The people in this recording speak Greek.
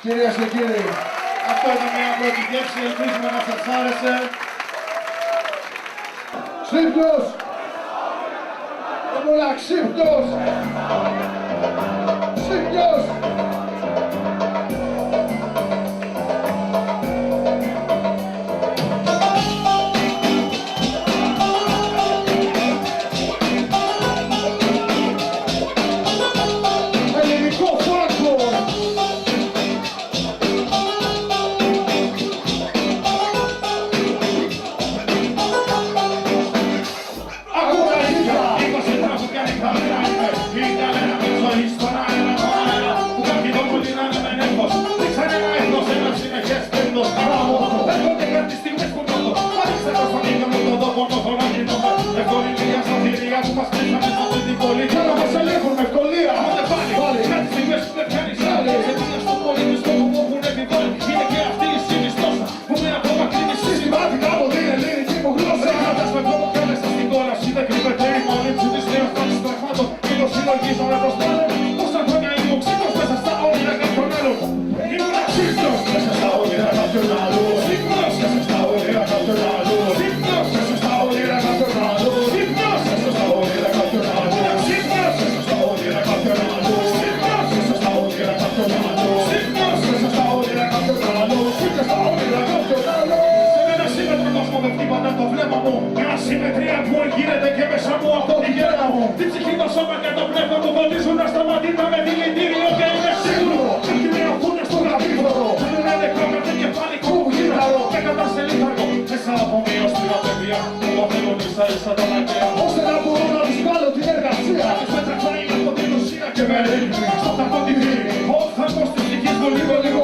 Κυρίες και κύριοι, Αυτό ήταν μια πρώτη γεύση, ελπίζουμε να σας άρεσε. ξύπνος! Όλα ξύπνος! Ξύπνος! Ελληνικό φάκο! Ακούω τα ίδια! 20 τραγουδιά είναι καμένα είμαι. Η καλένα με ζωή στον αέρα, τον αέρα. Που κάποιοι το κοντινάνε με νέφος. Δείξανε ένα έθνος, ένα συνεχές πέντος. Μπράβο! Έρχονται κάτι στιγμές που νιώθω. Άνοιξε το φωνήκα μου τον τόπο, το χωρό γινόμαι. Ευκολία στα θηρία που μας κλείσανε σε αυτή την πόλη. Και να μας ελέγχουν με ευκολία! Άντε πάλι! Κάτι στιγμές που δεν πιάνεις άλλη. Σε μία στον πολιτισμό που μου έχουν επιβάλει. Είναι και αυτή η συνιστόσα που με ακόμα κλείνει Συστηματικά από την ελληνική μου γλώσσα! δεν κρατάς με κόμμα κι άλλες στην κόλαση. Δεν κρύβεται η μόλυνση της νέας τάξης πραγμάτων. Και το συλλογίζομαι μπροστά μου. Πόσα χρόνια ήμουν ξύπνος μέσα στα όνειρα κάποιον άλλον. Ήμουν ξύπνος Μέσα στα όνειρα κάποιον άλλου! Ξύπνος Μέσα στα όνειρα κάποιον άλλου! Ξύπνος Μέσα στα όνειρα κάποιον άλλου! Ξύπνος Μέσα στα όνειρα κάποιον άλλου! Ξύπνος Μέσα στα όνειρα κάποιον άλλου! Μέσα στα όνειρα κάποιον άλλου! Ξύπνος Μέσα στα όνειρα κάποιον άλλου! Μέσα στα όνειρα κάποιον άλλου! Σε ένα σύμμετρο κόσμο με χτύπατα το βλέμμα μου. Μια ασυμμετρία που εγείρεται και μέσα μου από τη γέννα μου. Την ψυχή, το σώμα και το πνεύμα μου φωτίζουν ασταματήτα με δηλητήριο και είμαι σίγουρο. Κάποιοι με ακούνε στο γραφείο. Θέλουν να νεκρό με το κεφάλι κουμπούγυραρο. Και κατά σε λίθαργο. Μέσα από μία σπίρα παιδιά που μαθαίνουν ίσα ίσα τα λακέα. Ώστε να μπορώ να τους βάλω την εργασία! Τις πέτρα φάει από την ουσία και με ρίχνει στο τακό τη μοίρη. Ο θαμπός της ψυχής μου λίγο λίγο